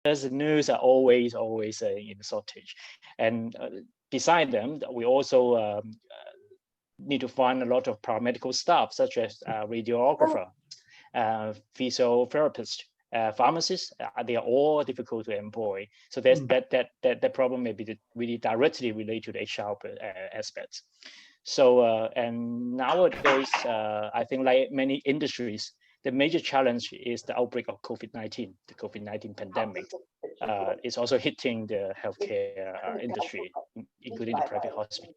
the nurses are always in shortage, and beside them, we also need to find a lot of paramedical staff, such as radiographer, physiotherapists, pharmacists. They are all difficult to employ. So there's that problem may be really directly related to the HR aspects. So and nowadays, I think like many industries, the major challenge is the outbreak of COVID-19, the COVID-19 pandemic. It's also hitting the healthcare industry, including the private hospital.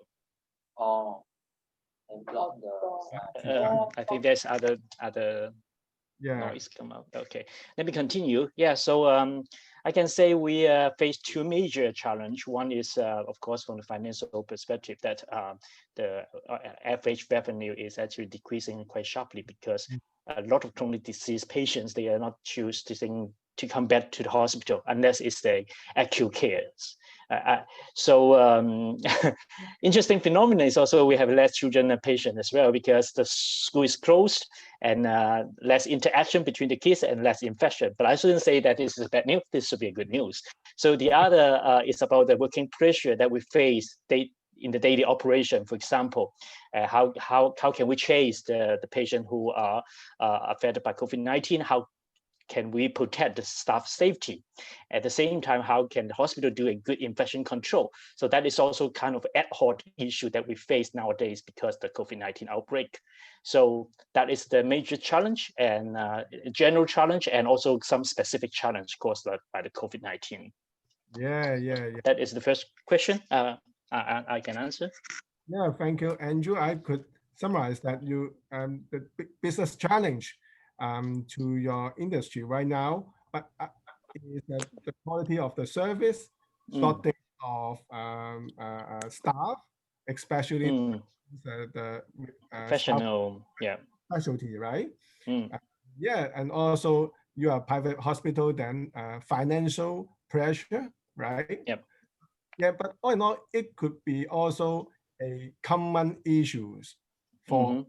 I think there's other noise come out. Okay, let me continue. Yeah, so I can say we face two major challenges. One is, of course, from the financial perspective, that the average revenue is actually decreasing quite sharply because a lot of chronic disease patients, they are not choosing to come back to the hospital unless it's the acute cares. So interesting phenomenon is also we have less children and patients as well, because the school is closed and less interaction between the kids and less infection. But I shouldn't say that this is bad news. This should be good news. So the other is about the working pressure that we face in the daily operation. For example, how can we chase the patient who are affected by COVID-19? How can we protect the staff safety? At the same time, how can the hospital do a good infection control? So that is also kind of ad hoc issue that we face nowadays because the COVID-19 outbreak. So that is the major challenge, and general challenge, and also some specific challenge caused by the COVID-19. Yeah. That is the first question I can answer. Yeah, thank you, Andrew. I could summarize that the business challenge to your industry right now, but is that the quality of the service, shortage of staff, especially the professional specialty, right? Yeah, and also you are a private hospital, then financial pressure, right? Yep. Yeah, but all in all, it could be also a common issues for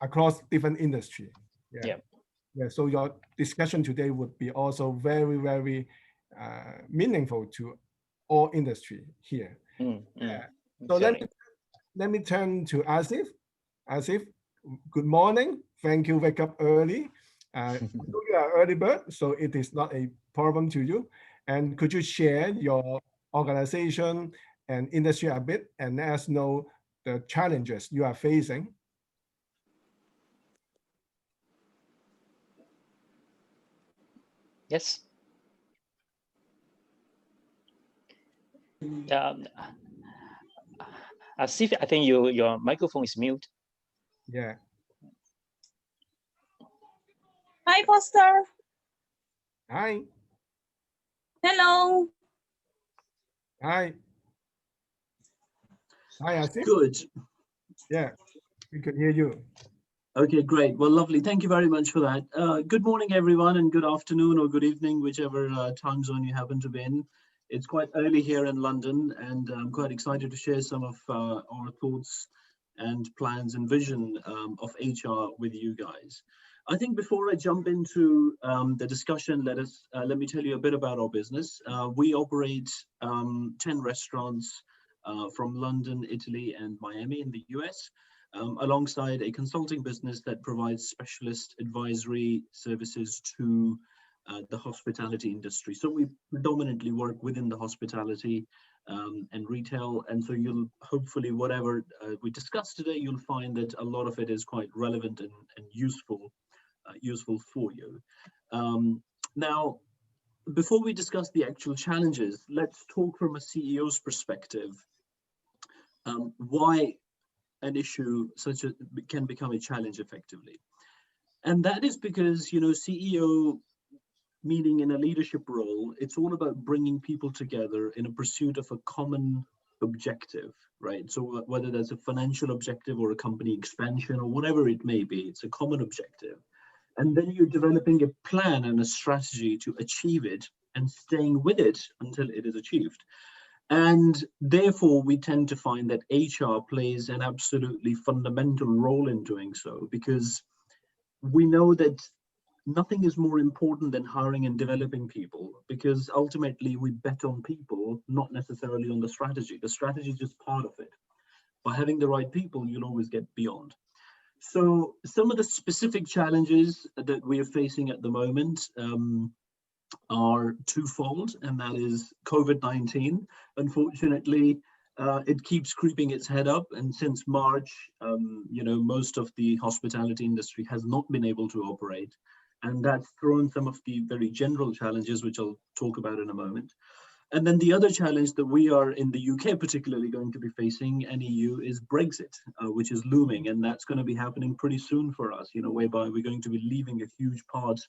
across different industry. Yeah, so your discussion today would be also very, very meaningful to all industry here. So let me turn to Asif. Asif, good morning. Thank you. Wake up early. You are early bird, so it is not a problem to you. And could you share your organization and industry a bit, and let us know the challenges you are facing? Yes. Asif, I think your microphone is mute. Yeah. Hi, Foster. Hi. Hello. Hi. Hi, Asif. Good. Yeah, we could hear you. Okay, great. Well, lovely. Thank you very much for that. Good morning, everyone, and good afternoon or good evening, whichever time zone you happen to be in. It's quite early here in London, and I'm quite excited to share some of our thoughts and plans and vision of HR with you guys. I think before I jump into the discussion, let me tell you a bit about our business. We operate 10 restaurants from London, Italy, and Miami in the US. Alongside a consulting business that provides specialist advisory services to the hospitality industry. So we predominantly work within the hospitality and retail. And so you'll hopefully, whatever we discuss today, you'll find that a lot of it is quite relevant and useful for you. Now, before we discuss the actual challenges, let's talk from a CEO's perspective. Why an issue such as can become a challenge effectively. And that is because, CEO, meaning in a leadership role, it's all about bringing people together in a pursuit of a common objective, right? So whether that's a financial objective or a company expansion or whatever it may be, it's a common objective. And then you're developing a plan and a strategy to achieve it and staying with it until it is achieved. And therefore, we tend to find that HR plays an absolutely fundamental role in doing so, because we know that nothing is more important than hiring and developing people, because ultimately we bet on people, not necessarily on the strategy. The strategy is just part of it. By having the right people, you'll always get beyond. So some of the specific challenges that we are facing at the moment are twofold, and that is COVID-19. Unfortunately, it keeps creeping its head up, and since March, most of the hospitality industry has not been able to operate, and that's thrown some of the very general challenges, which I'll talk about in a moment. And then the other challenge that we are in the UK particularly going to be facing, and EU, is Brexit, which is looming, and that's going to be happening pretty soon for us, whereby we're going to be leaving a huge part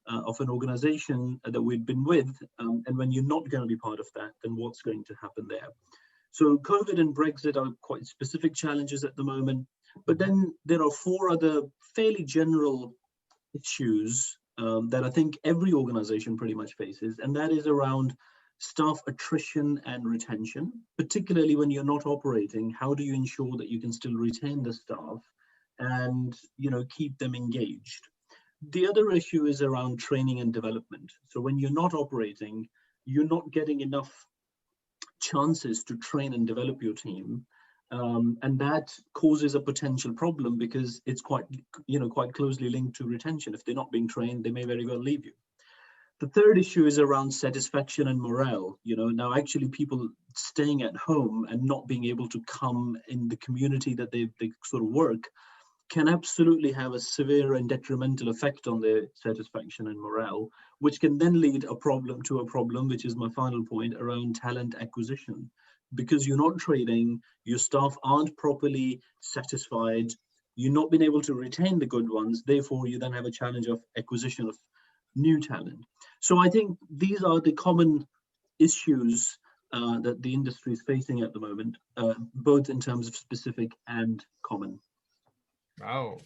of an organization that we've been with. And when you're not going to be part of that, then what's going to happen there? So COVID and Brexit are quite specific challenges at the moment, but then there are 4 other fairly general issues that I think every organization pretty much faces, and that is around staff attrition and retention. Particularly when you're not operating, how do you ensure that you can still retain the staff and keep them engaged? The other issue is around training and development. So when you're not operating, you're not getting enough chances to train and develop your team, and that causes a potential problem, because it's quite closely linked to retention. If they're not being trained, they may very well leave you. The third issue is around satisfaction and morale. Now actually people staying at home and not being able to come in the community that they sort of work can absolutely have a severe and detrimental effect on their satisfaction and morale, which can then lead to a problem, which is my final point, around talent acquisition. Because you're not trading, your staff aren't properly satisfied, you're not being able to retain the good ones, therefore you then have a challenge of acquisition of new talent. So I think these are the common issues that the industry is facing at the moment, both in terms of specific and common. Wow,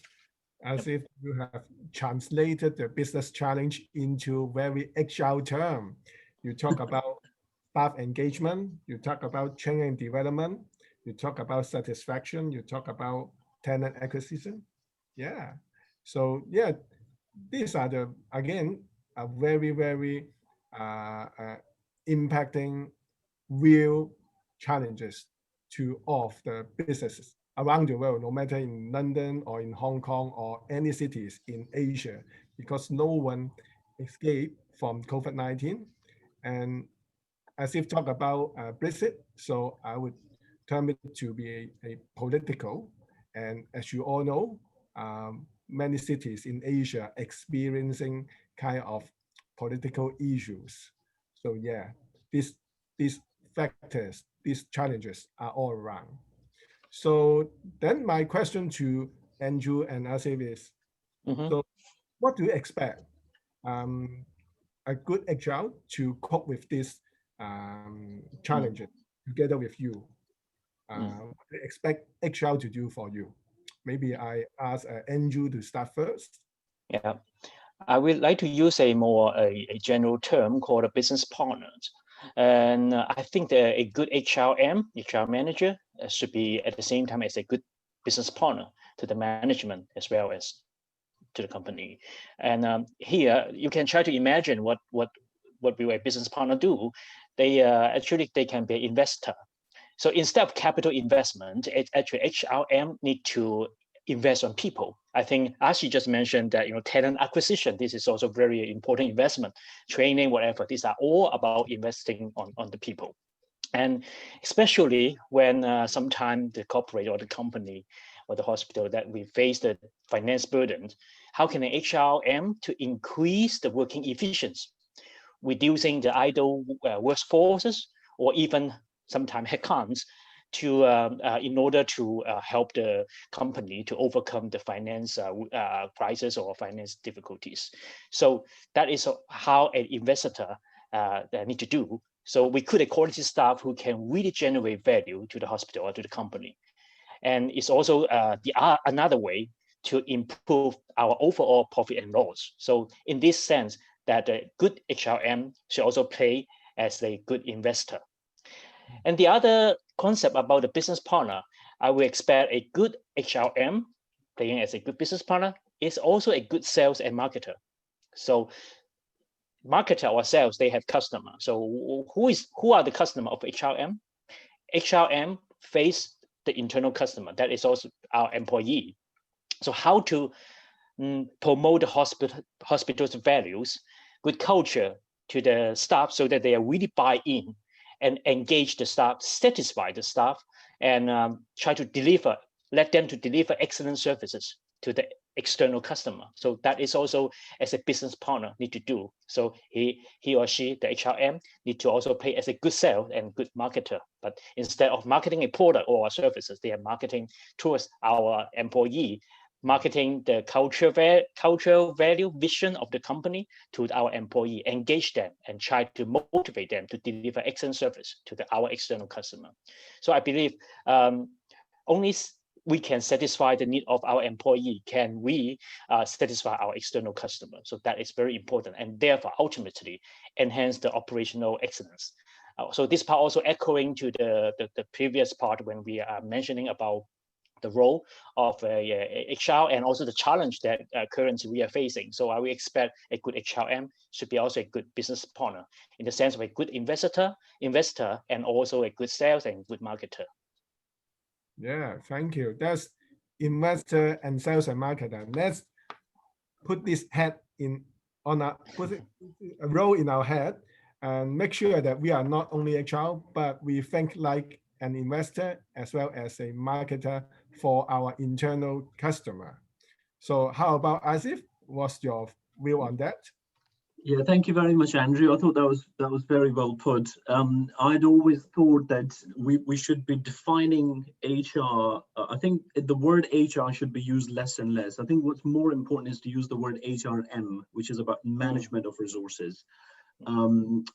as if you have translated the business challenge into very HR term. You talk about staff engagement, you talk about training and development, you talk about satisfaction, you talk about talent acquisition. Yeah. So yeah, these are the, again, a very, very impacting real challenges to all of the businesses around the world, no matter in London or in Hong Kong or any cities in Asia, because no one escaped from COVID-19. And as if talk about Brexit, so I would term it to be a political. And as you all know, many cities in Asia experiencing kind of political issues. So yeah, these factors, these challenges are all around. So then my question to Andrew and Asif is, so what do you expect a good HR to cope with these challenges together with you? What do you expect HR to do for you? Maybe I ask Andrew to start first. Yeah, I would like to use a more a general term called a business partner. And I think that a good HR manager, should be at the same time as a good business partner to the management as well as to the company. And here you can try to imagine what will a business partner do. They actually they can be an investor. So instead of capital investment, actually HRM need to invest on people. I think Asif just mentioned that talent acquisition, this is also very important investment, training, whatever. These are all about investing on the people. And especially when sometimes the corporate or the company or the hospital that we face the finance burden, how can an HRM to increase the working efficiency, reducing the idle workforces, or even sometimes headcounts, to in order to help the company to overcome the finance crisis or finance difficulties. So that is how an investor need to do. So we recruit a quality staff who can really generate value to the hospital or to the company. And it's also another way to improve our overall profit and loss. So in this sense, that a good HRM should also play as a good investor. And the other concept about the business partner, I would expect a good HRM playing as a good business partner is also a good sales and marketer. So marketer or sales, they have customer. So who are the customer of HRM? HRM face the internal customer. That is also our employee. So how to promote the hospital's values, good culture to the staff so that they are really buy in and engage the staff, satisfy the staff, and try to let them to deliver excellent services to the external customer. So that is also, as a business partner, need to do. So he or she, the HRM, need to also play as a good sales and good marketer. But instead of marketing a product or services, they are marketing towards our employee, marketing the cultural value, vision of the company to our employee, engage them and try to motivate them to deliver excellent service to our external customer. So I believe only we can satisfy the need of our employee, can we satisfy our external customer. So that is very important, and therefore ultimately enhance the operational excellence. So this part also echoing to the previous part when we are mentioning about the role of HR and also the challenge that currently we are facing. So I will expect a good HRM should be also a good business partner in the sense of a good investor, and also a good sales and good marketer. Yeah, thank you. That's investor and sales and marketer. Let's put this head put a role in our head and make sure that we are not only HR, but we think like an investor as well as a marketer for our internal customer. So how about Asif? What's your view on that? Yeah, thank you very much, Andrew. I thought that was very well put. I'd always thought that we should be defining HR. I think the word HR should be used less and less. I think what's more important is to use the word HRM, which is about management of resources. And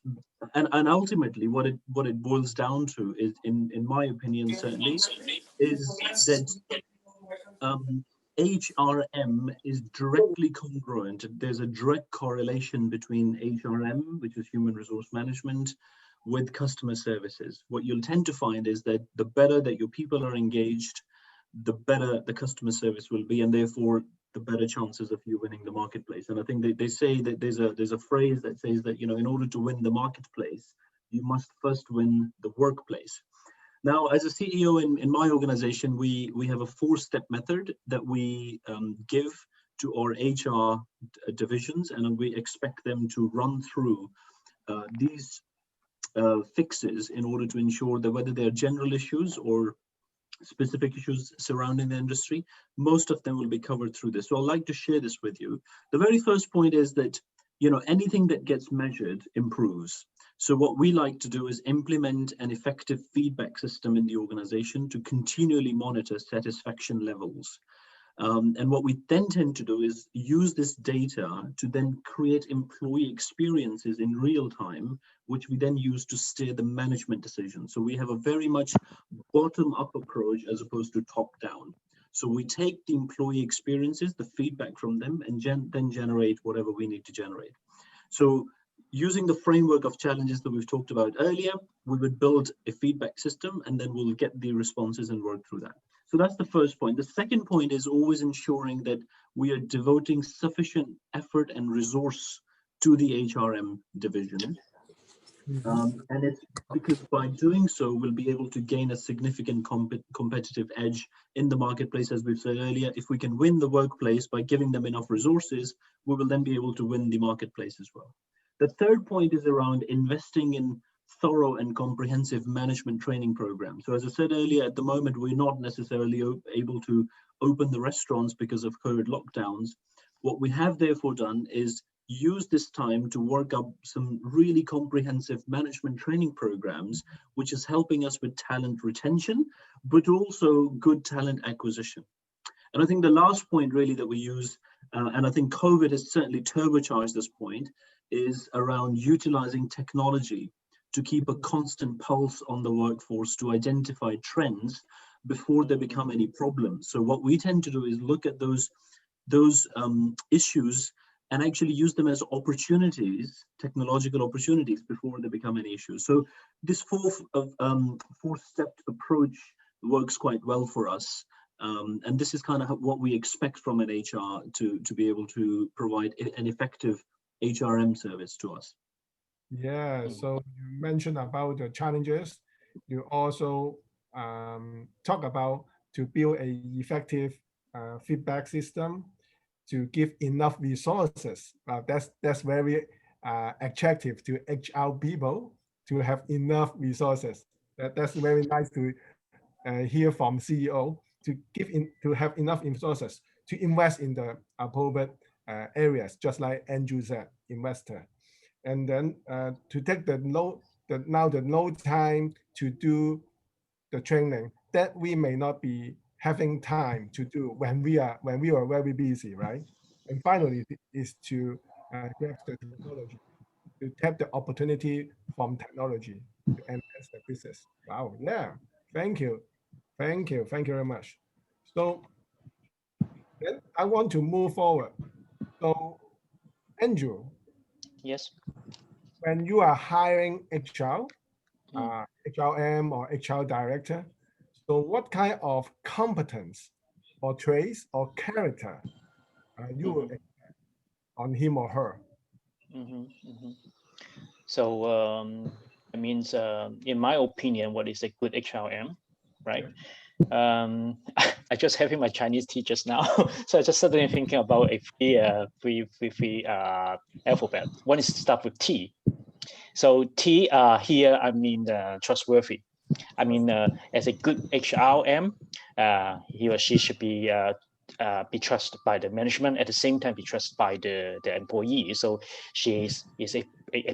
ultimately, what it boils down to is, in my opinion, certainly, is that HRM is directly congruent. There's a direct correlation between HRM, which is human resource management, with customer services. What you'll tend to find is that the better that your people are engaged, the better the customer service will be, and therefore the better chances of you winning the marketplace. And I think they say that there's a phrase that says that, you know, in order to win the marketplace, you must first win the workplace. Now, as a CEO in my organization, we have a 4-step method that we give to our HR divisions, and we expect them to run through these fixes in order to ensure that whether they're general issues or specific issues surrounding the industry, most of them will be covered through this. So I'd like to share this with you. The very first point is that, you know, anything that gets measured improves. So what we like to do is implement an effective feedback system in the organization to continually monitor satisfaction levels. And what we then tend to do is use this data to then create employee experiences in real time, which we then use to steer the management decisions. So we have a very much bottom-up approach as opposed to top-down. So we take the employee experiences, the feedback from them, and then generate whatever we need to generate. So using the framework of challenges that we've talked about earlier, we would build a feedback system, and then we'll get the responses and work through that. So that's the first point. The second point is always ensuring that we are devoting sufficient effort and resource to the HRM division. And it's because by doing so, we'll be able to gain a significant competitive edge in the marketplace. As we've said earlier, if we can win the workplace by giving them enough resources, we will then be able to win the marketplace as well. The third point is around investing in thorough and comprehensive management training programs. So as I said earlier, at the moment, we're not necessarily able to open the restaurants because of COVID lockdowns. What we have therefore done is use this time to work up some really comprehensive management training programs, which is helping us with talent retention, but also good talent acquisition. And I think the last point really that we use, and I think COVID has certainly turbocharged this point, is around utilizing technology to keep a constant pulse on the workforce to identify trends before they become any problems. So what we tend to do is look at those issues and actually use them as opportunities, technological opportunities, before they become any issues. So this four-step approach works quite well for us. And this is kind of what we expect from an HR to be able to provide an effective HRM service to us. Yeah, so you mentioned about the challenges. You also talk about to build a effective feedback system, to give enough resources. That's very attractive to HR people, to have enough resources. That's very nice to hear from CEO, to have enough resources to invest in the appropriate areas, just like Andrew said, investor. And then to take the no time to do the training that we may not be having time to do when we are very busy, right? And finally is to grab the technology, to tap the opportunity from technology to enhance the business. Wow, yeah, thank you very much. So then I want to move forward. So Andrew, Yes. when you are hiring HR, HRM or HR director, so what kind of competence or traits or character you would expect on him or her? So it means, in my opinion, what is a good HRM, right? I just having my Chinese tea just now, so I just suddenly thinking about a three alphabet. One is start with T. So T here, I mean trustworthy. I mean, as a good HRM, he or she should be trusted by the management, at the same time be trusted by the employee. So she is a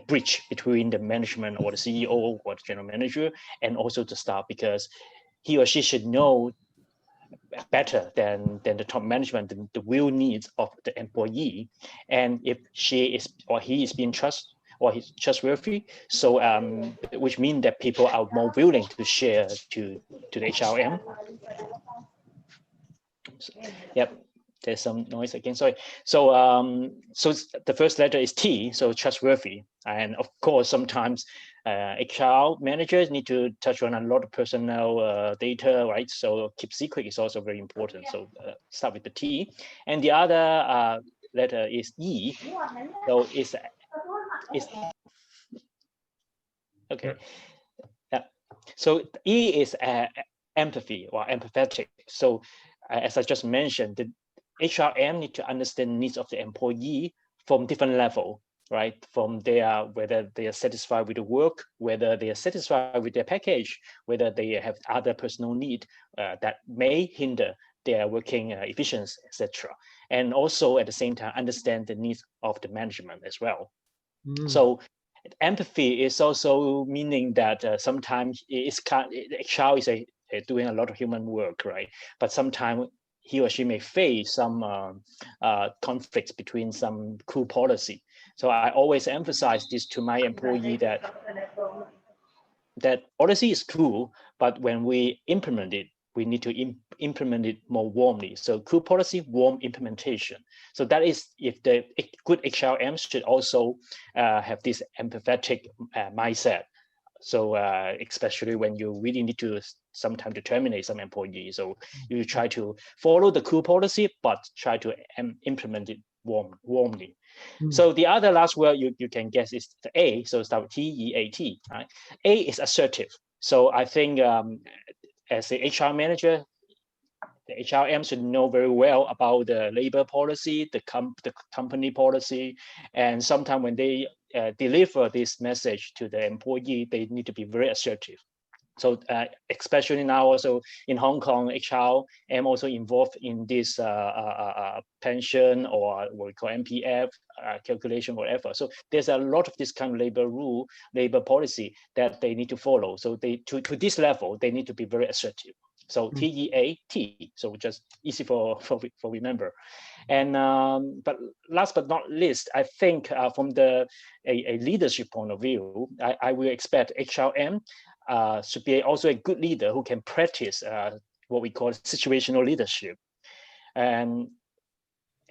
bridge between the management or the CEO or the general manager and also the staff, because he or she should know better than the top management the real needs of the employee. And if she is or he is being trusted or he's trustworthy, so which means that people are more willing to share to the HRM. Yep, there's some noise again, sorry. So so the first letter is T, so trustworthy. And of course, sometimes HR managers need to touch on a lot of personnel data, right? So keep secret is also very important. So start with the T. And the other letter is E. So it's okay. Yeah. So E is empathy or empathetic. So as I just mentioned, the HRM need to understand the needs of the employee from different level, right? From whether they are satisfied with the work, whether they are satisfied with their package, whether they have other personal need that may hinder their working efficiency, etc. And also at the same time understand the needs of the management as well. So empathy is also meaning that sometimes HR is doing a lot of human work, right? But sometimes he or she may face some conflicts between some cool policy. So I always emphasize this to my employee that policy is cool, but when we implement it, we need to implement it more warmly. So cool policy, warm implementation. So that is if the good HRM should also have this empathetic mindset. So especially when you really need to sometimes to terminate some employees. So you try to follow the cool policy, but try to implement it warmly. So the other last word you can guess is the A. So start with T-E-A-T. Right? A is assertive. So I think as a HR manager, the HRM should know very well about the labor policy, the company policy, and sometimes when they deliver this message to the employee, they need to be very assertive. So especially now also in Hong Kong, HR am also involved in this pension or what we call MPF calculation, whatever. So there's a lot of this kind of labor policy that they need to follow. So to this level, they need to be very assertive. So T-E-A-T, so just easy for remember. And but last but not least, I think from a leadership point of view, I will expect HRM should be also a good leader who can practice what we call situational leadership. And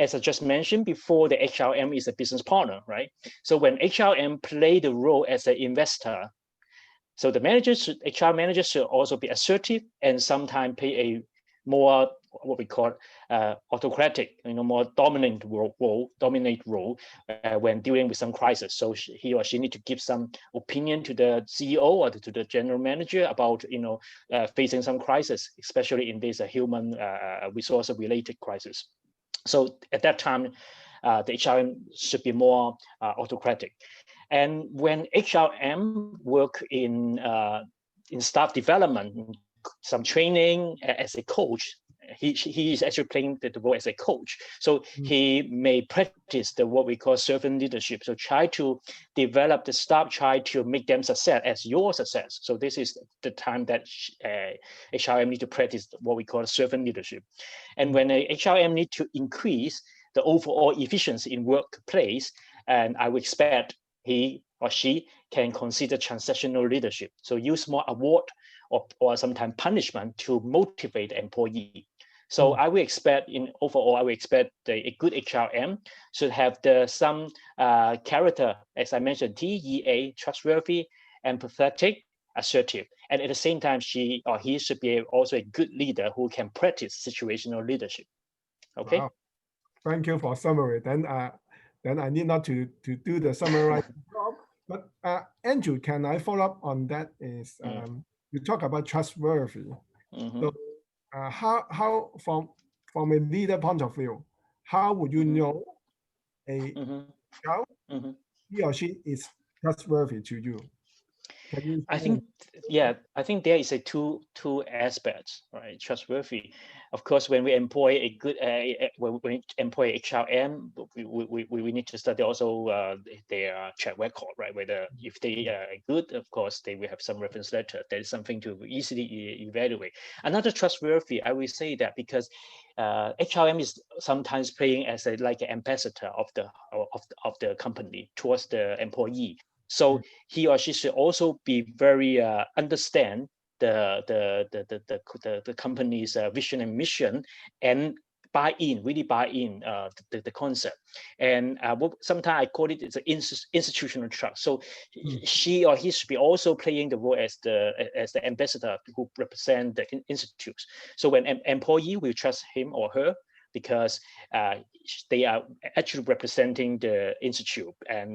as I just mentioned before, the HRM is a business partner, right? So when HRM play the role as an investor, so the HR manager should also be assertive and sometimes pay a more what we call autocratic, more dominant role when dealing with some crisis. So he or she need to give some opinion to the CEO or to the general manager about facing some crisis, especially in this human resource related crisis. So at that time, the HRM should be more autocratic. And when HRM work in staff development, some training as a coach, he is actually playing the role as a coach. So he may practice what we call servant leadership. So try to develop the staff, try to make them success as your success. So this is the time that HRM need to practice what we call servant leadership. And when a HRM need to increase the overall efficiency in workplace, and I would expect he or she can consider transactional leadership. So use more award or sometimes punishment to motivate the employee. So I will expect a good HRM should have some character, as I mentioned, TEA, trustworthy, empathetic, assertive. And at the same time, she or he should be also a good leader who can practice situational leadership. Okay. Wow. Thank you for summary. Then I need not to do the summary job. But Andrew, can I follow up on that? You talk about trustworthy. So how from a leader point of view, how would you know a child, he or she is trustworthy to you? I think there is a two aspects, right? Trustworthy. Of course, when we employ a good when we employ HRM, we need to study also their track record, right? Whether if they are good, of course, they will have some reference letter. That is something to easily evaluate. Another trustworthy, I will say that because HRM is sometimes playing as like an ambassador of the company towards the employee. So he or she should also be very understand the company's vision and mission, and really buy in the concept. And sometimes I call it an institutional trust. So she or he should be also playing the role as the ambassador who represent the institutes. So when an employee will trust him or her, because they are actually representing the institute, and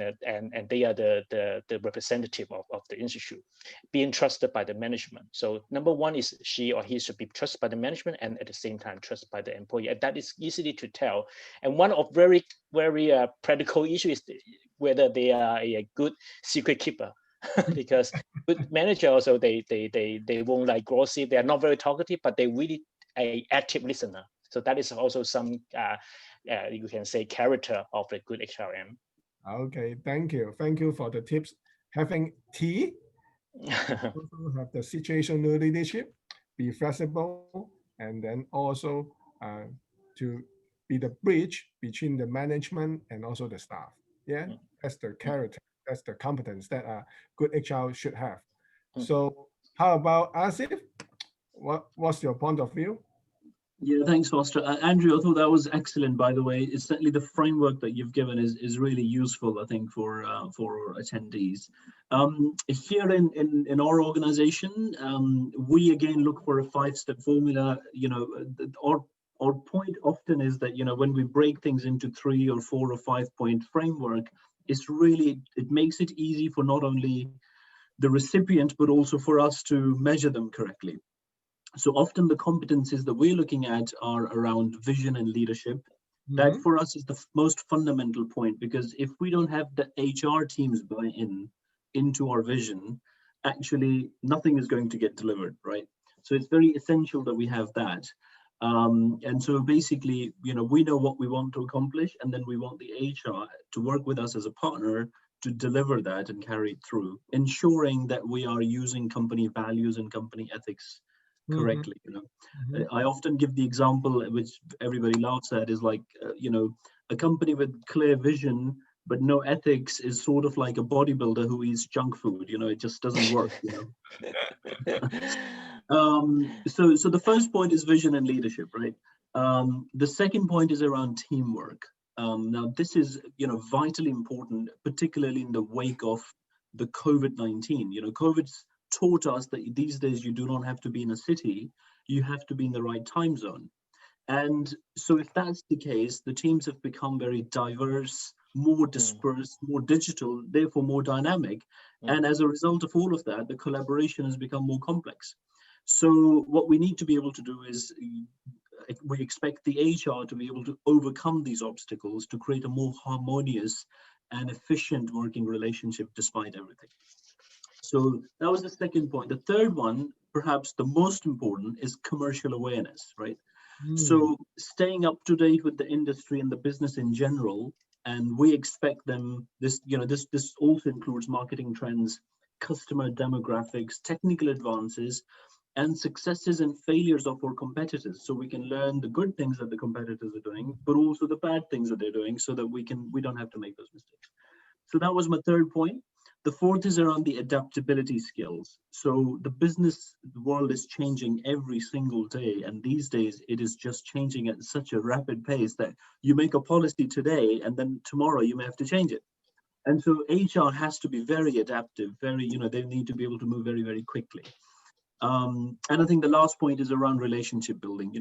they are the representative of the institute, being trusted by the management. So number one is she or he should be trusted by the management, and at the same time trusted by the employee. And that is easily to tell. And one of very practical issue is whether they are a good secret keeper. Because good manager also they won't like gossip. They are not very talkative, but they really an active listener. So that is also some, you can say, character of a good HRM. Okay, thank you. Thank you for the tips. Having T, also have the situational leadership, be flexible, and then also to be the bridge between the management and also the staff. Yeah, that's the character, that's the competence that a good HR should have. So how about Asif? What's your point of view? Yeah, thanks, Foster. Andrew, I thought that was excellent, by the way. It's certainly the framework that you've given is really useful, I think, for attendees. Here in our organization, we again look for a 5-step formula. Our point often is that, when we break things into 3 or 4 or 5-point framework, it makes it easy for not only the recipient, but also for us to measure them correctly. So often the competencies that we're looking at are around vision and leadership. That for us is the most fundamental point, because if we don't have the HR teams buy into our vision, actually nothing is going to get delivered, right? So it's very essential that we have that. And so basically, we know what we want to accomplish, and then we want the HR to work with us as a partner to deliver that and carry it through, ensuring that we are using company values and company ethics correctly. I often give the example, which everybody laughs at, is like a company with clear vision but no ethics is sort of like a bodybuilder who eats junk food. It just doesn't work. So the first point is vision and leadership, right? The second point is around teamwork. Now this is vitally important, particularly in the wake of the COVID-19. COVID's taught us that these days you do not have to be in a city, you have to be in the right time zone. And so if that's the case, the teams have become very diverse, more dispersed, more digital, therefore more dynamic. And as a result of all of that, the collaboration has become more complex. So what we need to be able to do is we expect the HR to be able to overcome these obstacles to create a more harmonious and efficient working relationship despite everything. So that was the second point. The third one, perhaps the most important, is commercial awareness, right? So staying up to date with the industry and the business in general, and we expect them, this also includes marketing trends, customer demographics, technical advances, and successes and failures of our competitors, so we can learn the good things that the competitors are doing, but also the bad things that they're doing, so that we don't have to make those mistakes. So that was my third point. The fourth is around the adaptability skills. So the business world is changing every single day, and these days it is just changing at such a rapid pace that you make a policy today and then tomorrow you may have to change it. And so HR has to be very adaptive, very, they need to be able to move very, very quickly. And I think the last point is around relationship building.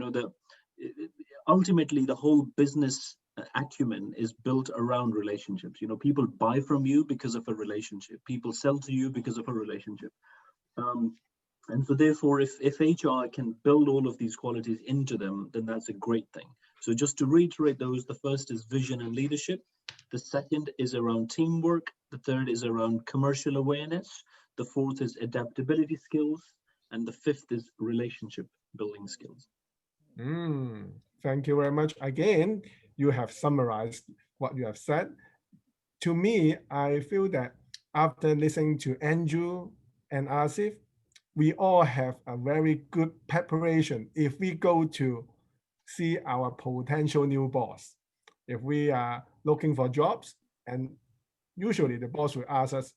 Ultimately, the whole business acumen is built around relationships. People buy from you because of a relationship. People sell to you because of a relationship. And so therefore, if HR can build all of these qualities into them, then that's a great thing. So just to reiterate those, the first is vision and leadership. The second is around teamwork. The third is around commercial awareness. The fourth is adaptability skills. And the fifth is relationship building skills. Thank you very much. Again, you have summarized what you have said. To me, I feel that after listening to Andrew and Asif, we all have a very good preparation if we go to see our potential new boss. If we are looking for jobs, and usually the boss will ask us,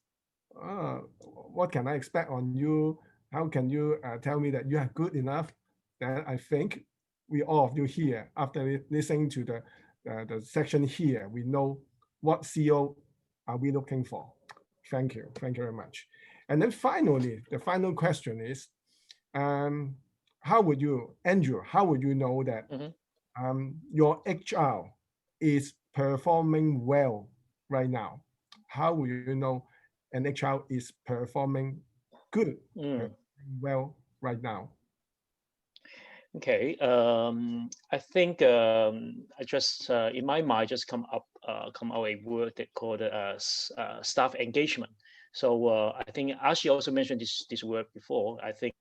what can I expect on you? How can you tell me that you are good enough? Then I think we all of you here, after listening to the section here, we know what CEO are we looking for. Thank you very much. And then finally, the final question is, how would you, Andrew, how would you know that your HR is performing well right now? How will you know an HR is performing good, well right now? Okay, I think I just in my mind just come out a word that called staff engagement. So I think Ashi also mentioned this word before. I think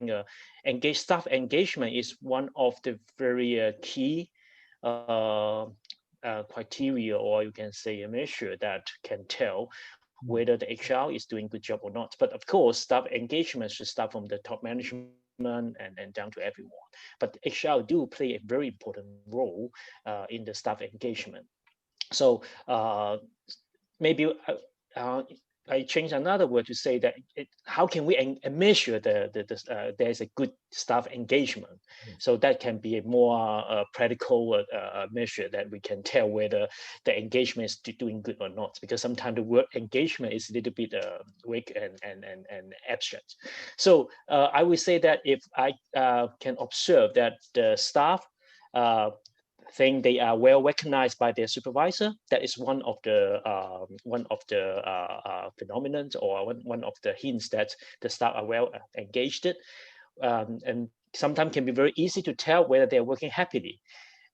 staff engagement is one of the very key criteria, or you can say a measure that can tell whether the HR is doing a good job or not. But of course, staff engagement should start from the top management and down to everyone. But HR do play a very important role in the staff engagement. So maybe I change another word to say that how can we measure there's a good staff engagement? So that can be a more practical measure that we can tell whether the engagement is doing good or not. Because sometimes the word engagement is a little bit weak and abstract. So I would say that if I can observe that the staff think they are well recognized by their supervisor, that is one of the phenomenon, or one of the hints that the staff are well engaged. And sometimes can be very easy to tell whether they're working happily.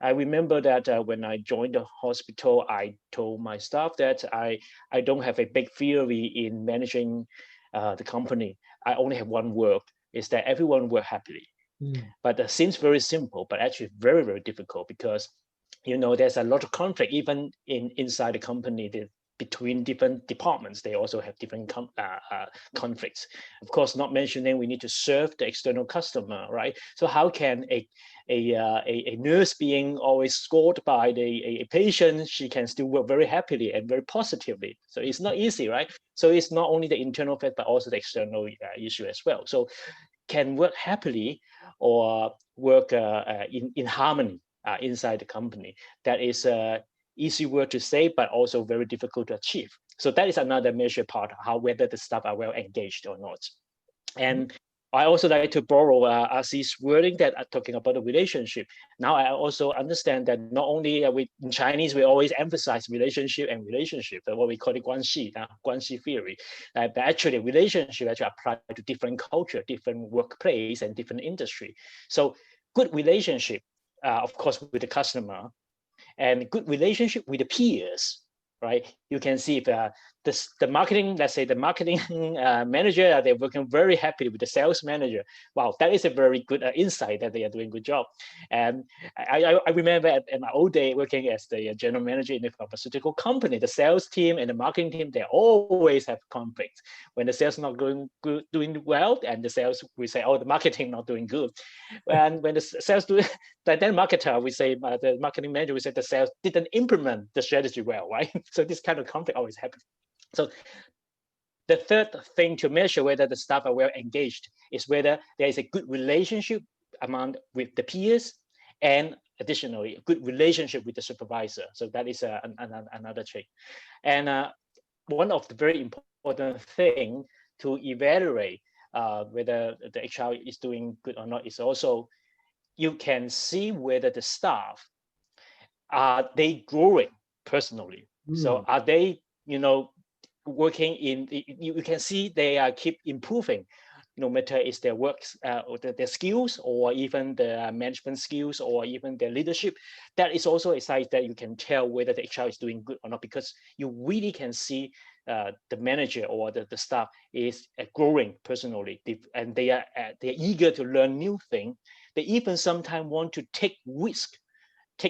I remember that when I joined the hospital, I told my staff that I don't have a big theory in managing the company. I only have one word, is that everyone work happily. But it seems very simple, but actually very, very difficult, because there's a lot of conflict even inside the company. Between different departments, they also have different conflicts. Of course, not mentioning we need to serve the external customer, right? So how can a nurse being always scored by a patient, she can still work very happily and very positively? So it's not easy, right? So it's not only the internal fact, but also the external issue as well. So can work happily or work in harmony inside the company. That is easy word to say, but also very difficult to achieve. So that is another measure part, whether the staff are well engaged or not. And I also like to borrow Asif's wording that are talking about the relationship. Now I also understand that not only in Chinese, we always emphasize relationship, what we call it guanxi theory. But actually relationship actually apply to different culture, different workplace, and different industry. So good relationship, of course, with the customer, and good relationship with the peers, right? You can see if the marketing, let's say the marketing manager, they're working very happily with the sales manager. Wow, that is a very good insight that they are doing a good job. And I remember at my old day working as the general manager in a pharmaceutical company, the sales team and the marketing team, they always have conflicts. When the sales not doing well, and the sales, we say, oh, the marketing not doing good. And when the sales do, then marketer, we say, the marketing manager, we say the sales didn't implement the strategy well, right? So this kind of conflict always happens. So the third thing to measure whether the staff are well engaged is whether there is a good relationship with the peers, and additionally, a good relationship with the supervisor. So that is another check. And one of the very important thing to evaluate whether the HR is doing good or not is also, you can see whether the staff, are they growing personally? So are they, working in, you can see they keep improving, no matter is their works, or their skills, or even the management skills, or even their leadership. That is also a sign that you can tell whether the HR is doing good or not, because you really can see the manager or the staff is growing personally, and they're eager to learn new things. They even sometimes want to take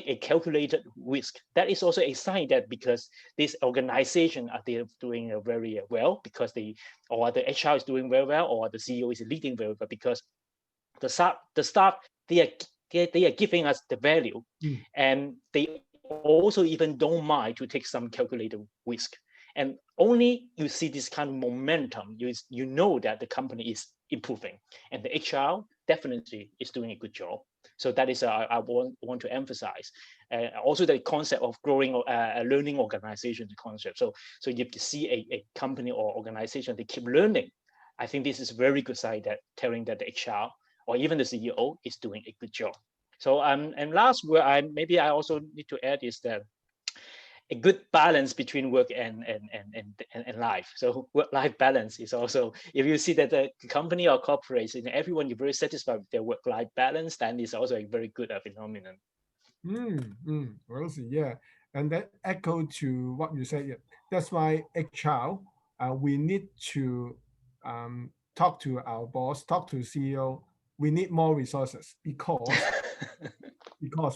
a calculated risk. That is also a sign that because this organization are they doing very well, because the HR is doing very well, or the CEO is leading very well, because the staff they are giving us the value, and they also even don't mind to take some calculated risk. And only you see this kind of momentum, you know that the company is improving, and the HR definitely is doing a good job. So that is I want to emphasize. Also the concept of growing a learning organization concept. So you see a company or organization, they keep learning. I think this is a very good sign that telling that the HR or even the CEO is doing a good job. So and last word I also need to add is that a good balance between work and life. So work-life balance is also, if you see that the company or corporation, everyone is very satisfied with their work-life balance, then it's also a very good phenomenon. Well, see, yeah, and that echo to what you said. Yeah. That's why HR, we need to talk to our boss, talk to CEO. We need more resources because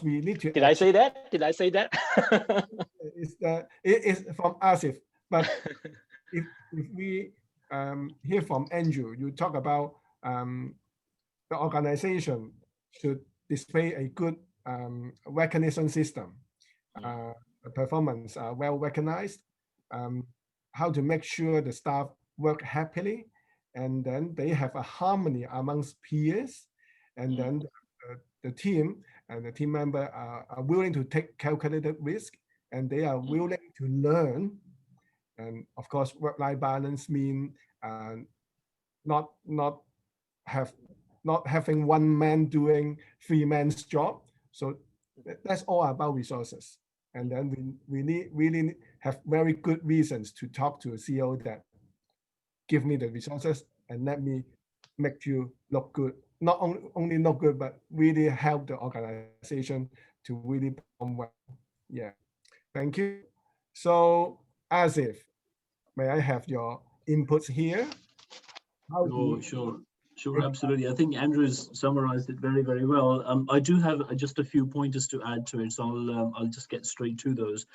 we need to. Did I say that? Did I say that? It is from Asif, but if we hear from Andrew, you talk about the organization should display a good recognition system, performance well recognized, how to make sure the staff work happily, and then they have a harmony amongst peers, and then the team and the team member are willing to take calculated risk, and they are willing to learn. And of course, work-life balance mean not having one man doing three men's job. So that's all about resources. And then we really have very good reasons to talk to a CEO that give me the resources and let me make you look good. Not only look good, but really help the organization to really perform well. Yeah, thank you. So Asif, may I have your inputs here? Sure, absolutely. I think Andrew's summarized it very, very well. I do have just a few pointers to add to it, so I'll just get straight to those.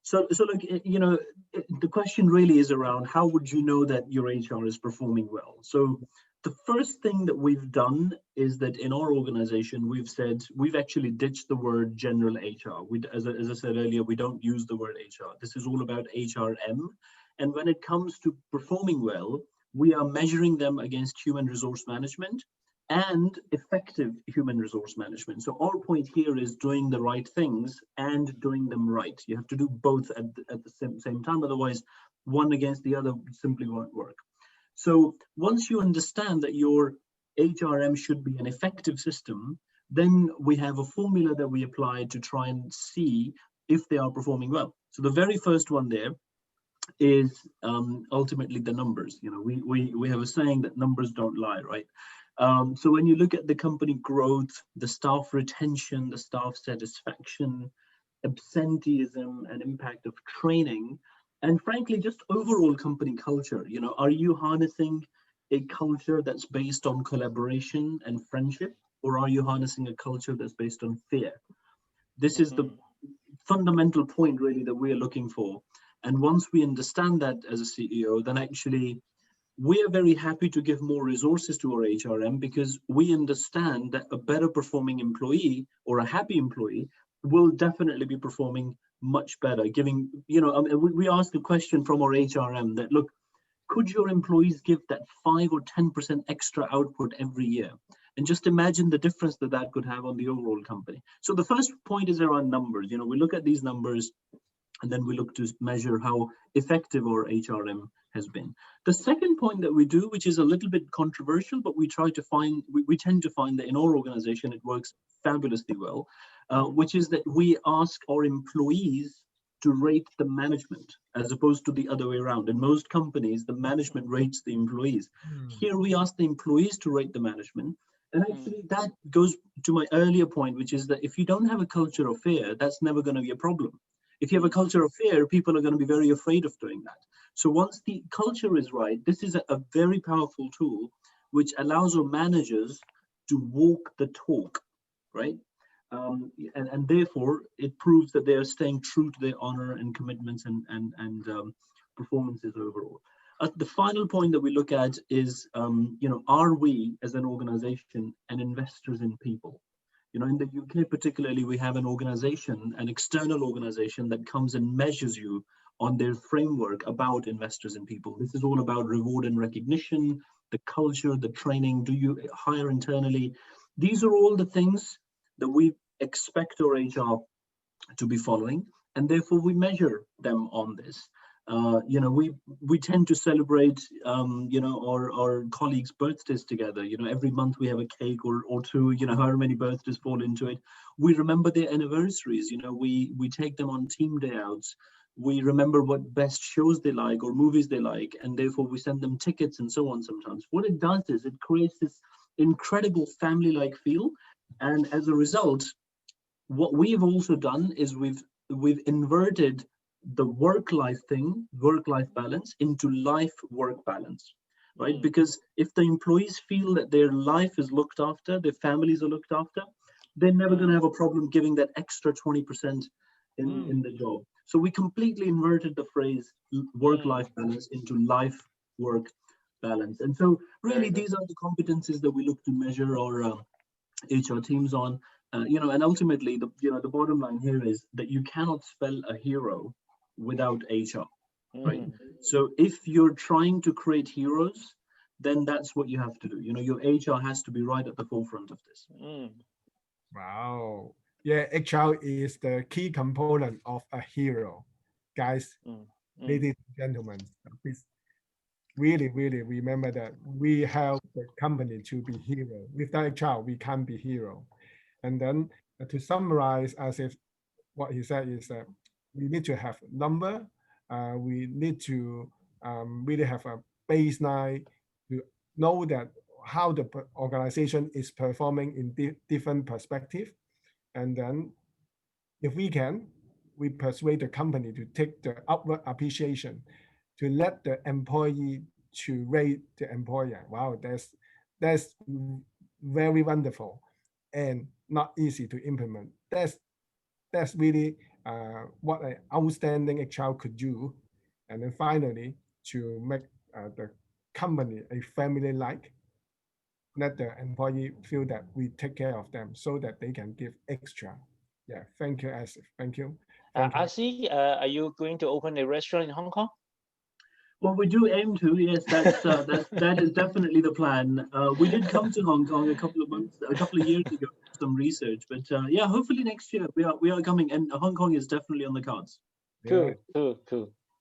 So look, the question really is around how would you know that your HR is performing well? So the first thing that we've done is that in our organization, we've actually ditched the word general HR. As I said earlier, we don't use the word HR. This is all about HRM. And when it comes to performing well, we are measuring them against human resource management and effective human resource management. So our point here is doing the right things and doing them right. You have to do both at the same time, otherwise one against the other simply won't work. So once you understand that your HRM should be an effective system, then we have a formula that we apply to try and see if they are performing well. So the very first one there is ultimately the numbers. You know, we have a saying that numbers don't lie, right? So when you look at the company growth, the staff retention, the staff satisfaction, absenteeism and impact of training, and frankly, just overall company culture, you know, are you harnessing a culture that's based on collaboration and friendship, or are you harnessing a culture that's based on fear? This is the fundamental point really that we're looking for. And once we understand that as a CEO, then actually we are very happy to give more resources to our HRM, because we understand that a better performing employee or a happy employee will definitely be performing much better. Giving, you know, we asked a question from our HRM that, look, could your employees give that 5 or 10% extra output every year? And just imagine the difference that that could have on the overall company. So the first point is around numbers. You know, we look at these numbers and then we look to measure how effective our HRM has been. The second point that we do, which is a little bit controversial, but we try to find, we tend to find that in our organization, it works fabulously well, which is that we ask our employees to rate the management as opposed to the other way around. In most companies, the management rates the employees. Here we ask the employees to rate the management. And actually that goes to my earlier point, which is that if you don't have a culture of fear, that's never going to be a problem. If you have a culture of fear, people are going to be very afraid of doing that. So once the culture is right, this is a very powerful tool which allows our managers to walk the talk, right? And therefore, it proves that they are staying true to their honor and commitments and performances overall. The final point that we look at is, you know, are we as an organization and investors in people? You know, in the UK particularly, we have an organization, an external organization that comes and measures you on their framework about investors in people. This is all about reward and recognition, the culture, the training. Do you hire internally? These are all the things that we expect our HR to be following, and therefore we measure them on this. You know, we tend to celebrate, you know, our colleagues' birthdays together. You know, every month we have a cake or two, you know, however many birthdays fall into it. We remember their anniversaries. You know, we take them on team day outs. We remember what best shows they like or movies they like, and therefore we send them tickets and so on sometimes. What it does is it creates this incredible family-like feel. And as a result, what we've also done is we've inverted the work-life thing, work-life balance, into life-work balance, right? Because if the employees feel that their life is looked after, their families are looked after, they're never going to have a problem giving that extra 20% in the job. So we completely inverted the phrase work-life balance into life-work balance. And so really these are the competencies that we look to measure our HR teams on. You know, and ultimately, the bottom line here is that you cannot spell a hero without HR, right? So if you're trying to create heroes, then that's what you have to do. You know, your HR has to be right at the forefront of this. Wow. Yeah, HR is the key component of a hero. Guys, ladies and gentlemen, please really, really remember that we help the company to be hero. Without HR, we can't be hero. And then to summarize, as if what he said is that we need to have a number. We need to really have a baseline to know that how the organization is performing in different perspectives. And then if we can, we persuade the company to take the upward appreciation, to let the employee to rate the employer. Wow, that's very wonderful and not easy to implement. That's really what an outstanding HR could do. And then finally, to make the company a family-like, let the employee feel that we take care of them so that they can give extra. Yeah, thank you, Asif. Thank you. Asif, are you going to open a restaurant in Hong Kong? Well, we do aim to, yes. That is definitely the plan. We did come to Hong Kong a couple of years ago, some research, but yeah, hopefully next year we are coming, and Hong Kong is definitely on the cards. Cool.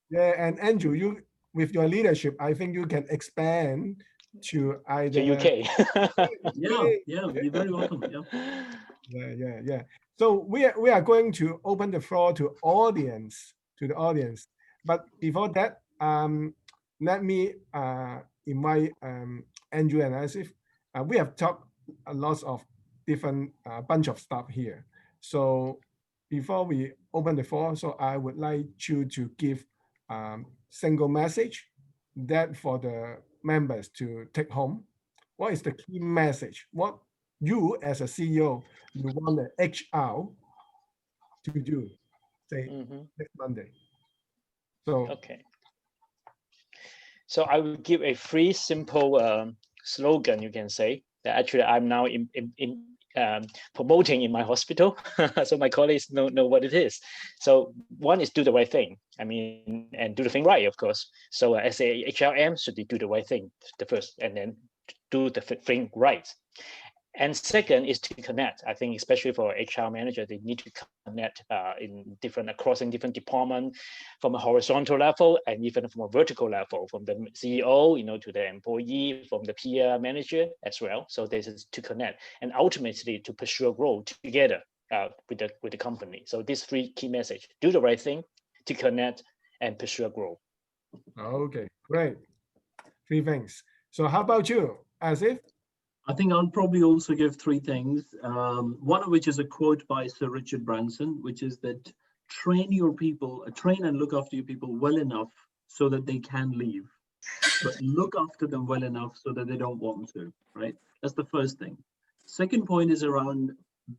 Yeah, and Andrew, with your leadership, I think you can expand to either the UK. Yeah, you're very welcome. Yeah. So we are going to open the floor to the audience. But before that, let me invite Andrew and Asif. We have talked a lot of different bunch of stuff here. So before we open the floor, so I would like you to give single message that for the members to take home. What is the key message? What you as a CEO, you want the HR to do, say next Monday. So okay. So I will give a free, simple slogan, you can say, that actually I'm now promoting in my hospital. So my colleagues know what it is. So one is do the right thing. I mean, and do the thing right, of course. So as a HRM, should do the right thing, the first, and then do the thing right. And second is to connect. I think especially for HR manager, they need to connect across different departments, from a horizontal level and even from a vertical level, from the CEO, to the employee, from the peer manager as well. So this is to connect and ultimately to pursue a growth together with the company. So these three key messages: do the right thing, to connect, and pursue a growth. Okay, great. 3 things. So how about you, Asif? I think I'll probably also give 3 things. One of which is a quote by Sir Richard Branson, which is that train and look after your people well enough so that they can leave, but look after them well enough so that they don't want to, right? That's the first thing. Second point is around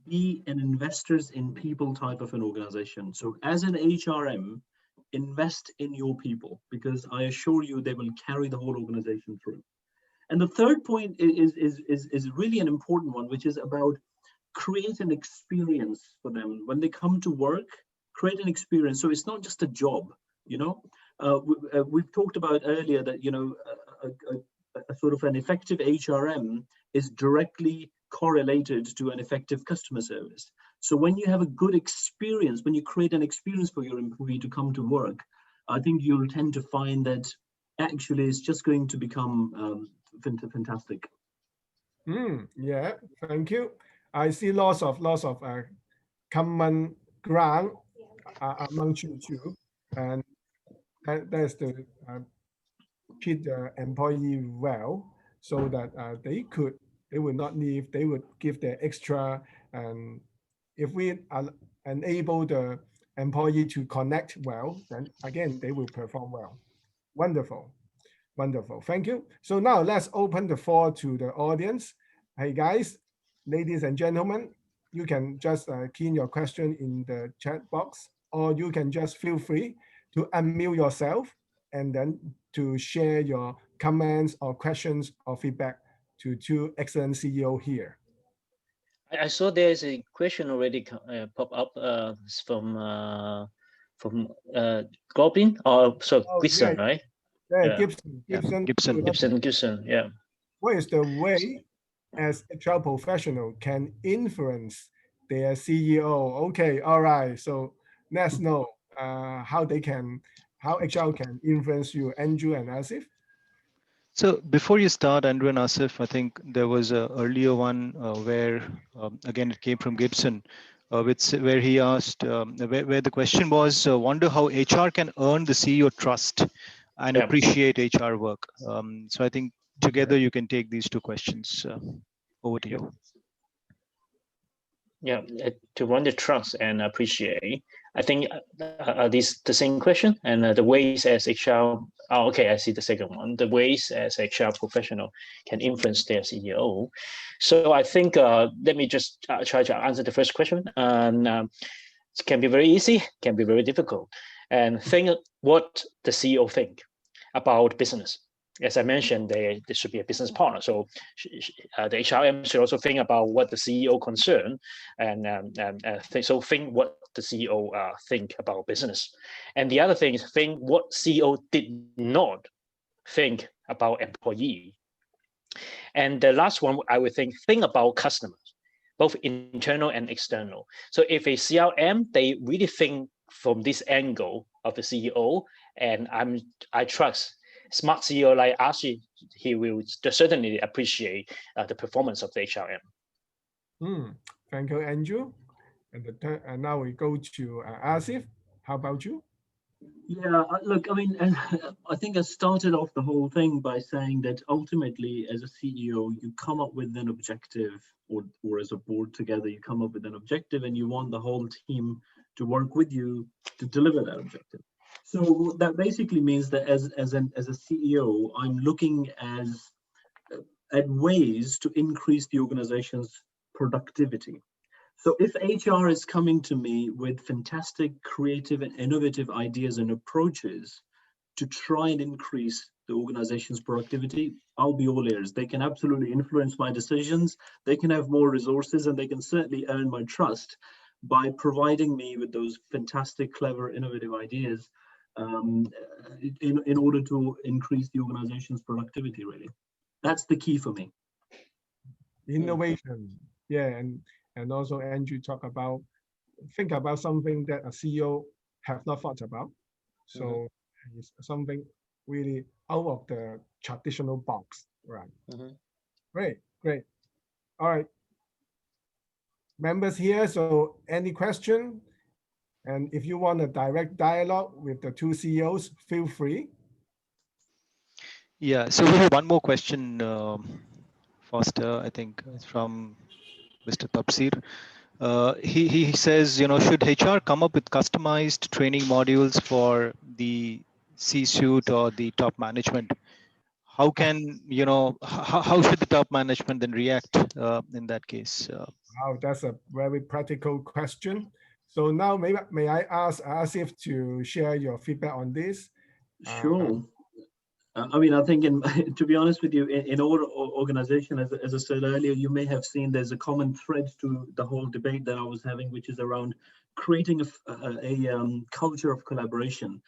be an investors in people type of an organization. So as an HRM, invest in your people, because I assure you they will carry the whole organization through. And the third point is really an important one, which is about create an experience for them. When they come to work, create an experience. So it's not just a job, we've talked about earlier that, a sort of an effective HRM is directly correlated to an effective customer service. So when you have a good experience, when you create an experience for your employee to come to work, I think you'll tend to find that actually it's just going to become fantastic. Yeah, thank you. I see lots of common ground among you two, and that's the treat the employee well, so that they will not leave. They would give their extra, and if we enable the employee to connect well, then again they will perform well. Wonderful. Wonderful. Thank you. So now let's open the floor to the audience. Hey guys, ladies and gentlemen, you can just key in your question in the chat box, or you can just feel free to unmute yourself and then to share your comments or questions or feedback to 2 excellent CEO here. I saw there's a question already pop up from Goblin, Gibson, yeah. right? Yeah, Gibson, yeah. What is the way as HR professional can influence their CEO? Okay, all right. So let's know how HR can influence you, Andrew and Asif. So before you start, Andrew and Asif, I think there was an earlier one where, again, it came from Gibson, where he asked, where the question was, wonder how HR can earn the CEO trust and appreciate HR work. So I think together you can take these 2 questions. Over to you. Yeah, to run the trust and appreciate. I think are these the same question? And the ways as HR, okay, I see the second one. The ways as HR professional can influence their CEO. So I think, let me just try to answer the first question. And it can be very easy, can be very difficult. And think what the CEO think about business. As I mentioned, there should be a business partner. So the HRM should also think about what the CEO concern, and think what the CEO think about business. And the other thing is think what CEO did not think about employee. And the last one, I would think about customers, both internal and external. So if a CRM, they really think from this angle of the CEO, and I trust smart CEO like Asif, he will certainly appreciate the performance of the HRM. Thank you, Andrew. And now we go to Asif. How about you? Yeah, look, I mean, and I think I started off the whole thing by saying that ultimately, as a CEO, you come up with an objective, or as a board together, you come up with an objective, and you want the whole team to work with you to deliver that objective. So that basically means that as a CEO, I'm looking at ways to increase the organization's productivity. So if HR is coming to me with fantastic, creative, and innovative ideas and approaches to try and increase the organization's productivity, I'll be all ears. They can absolutely influence my decisions. They can have more resources, and they can certainly earn my trust by providing me with those fantastic, clever, innovative ideas in order to increase the organization's productivity, really. That's the key for me. Innovation. Yeah, and also Andrew think about something that a CEO have not thought about. So it's something really out of the traditional box, right? Great. All right. Members here, so any question? And if you want a direct dialogue with the two CEOs, feel free. Yeah, so we have one more question, Foster, I think it's from Mr. Tapsir. He says, should HR come up with customized training modules for the C-suite or the top management? How can, how should the top management then react in that case? Wow, that's a very practical question. So now may I ask Asif to share your feedback on this? Sure. I mean, I think, to be honest with you, in our organization, as I said earlier, you may have seen there's a common thread to the whole debate that I was having, which is around creating a culture of collaboration.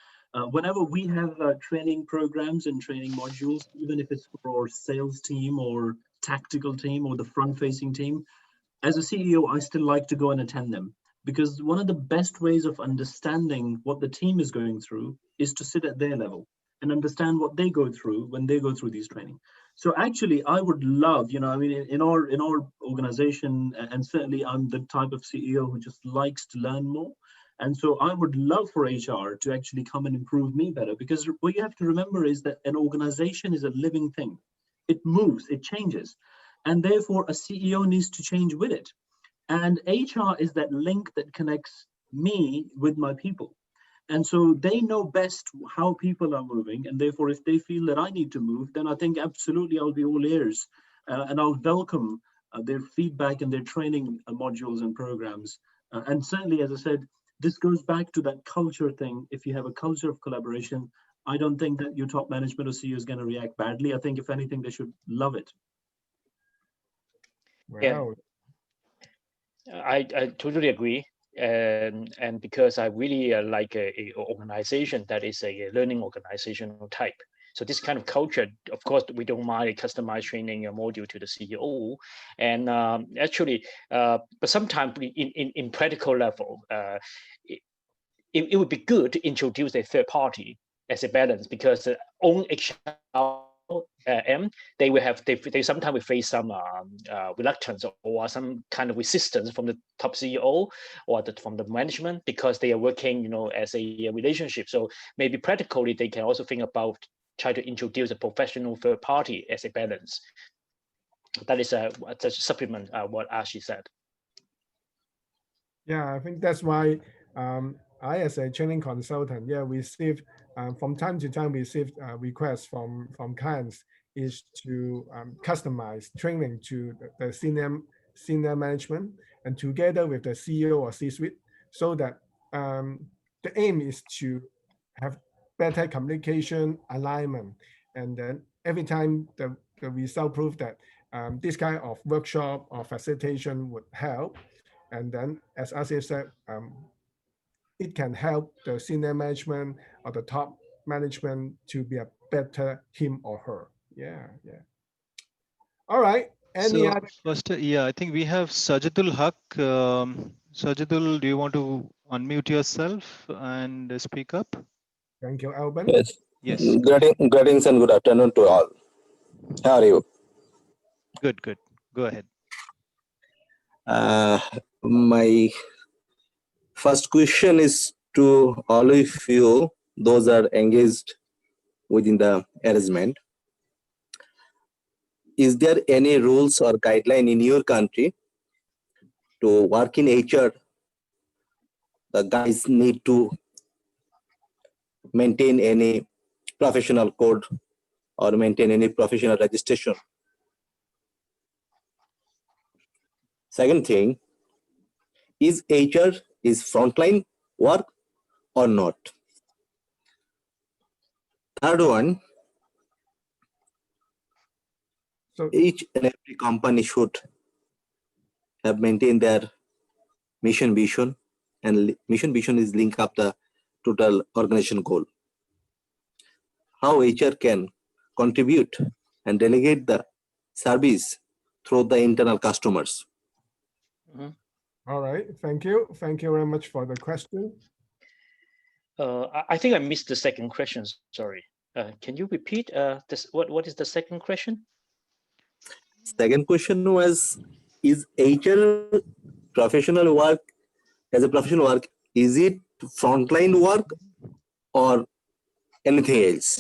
Whenever we have training programs and training modules, even if it's for our sales team or tactical team or the front-facing team, as a CEO, I still like to go and attend them, because one of the best ways of understanding what the team is going through is to sit at their level and understand what they go through when they go through these training. So actually, I would love, I mean, in our organization, and certainly I'm the type of CEO who just likes to learn more. And so I would love for HR to actually come and improve me better, because what you have to remember is that an organization is a living thing. It moves, it changes. And therefore, a CEO needs to change with it. And HR is that link that connects me with my people. And so they know best how people are moving. And therefore, if they feel that I need to move, then I think absolutely I'll be all ears. And I'll welcome their feedback and their training modules and programs. And certainly, as I said, this goes back to that culture thing. If you have a culture of collaboration, I don't think that your top management or CEO is going to react badly. I think, if anything, they should love it. Wow. Yeah. I totally agree. And because I really like a organization that is a learning organizational type. So this kind of culture, of course, we don't mind customized training module to the CEO. And actually, but sometimes in practical level, it would be good to introduce a third party as a balance, because own HRM, they sometimes will face some reluctance or some kind of resistance from the top CEO or from the management, because they are working, as a relationship. So maybe practically they can also think about try to introduce a professional third party as a balance. That is a supplement what Ashi said. Yeah, I think that's why I, as a training consultant, receive from time to time requests from clients is to customize training to the senior management, and together with the CEO or C-suite, so that the aim is to have better communication, alignment, and then every time the result prove that this kind of workshop or facilitation would help. And then, as Asif said, it can help the senior management or the top management to be a better him or her. Yeah. All right. Any other? First, I think we have Sajidul Haq. Sajidul, do you want to unmute yourself and speak up? Thank you, Alban. Yes. Yes. Greetings and good afternoon to all. How are you? Good, good. Go ahead. My first question is to all of you, those are engaged within the arrangement. Is there any rules or guideline in your country to work in HR? The guys need to maintain any professional code or maintain any professional registration. Second thing, is HR is frontline work or not? Third one, so each and every company should have maintained their mission vision, and mission vision is link up the total organization goal. How HR can contribute and delegate the service through the internal customers. All right, thank you. Thank you very much for the question. I think I missed the second question, sorry. Can you repeat this? What is the second question? Second question was, is HR professional work, as a professional work, is it frontline work or anything else?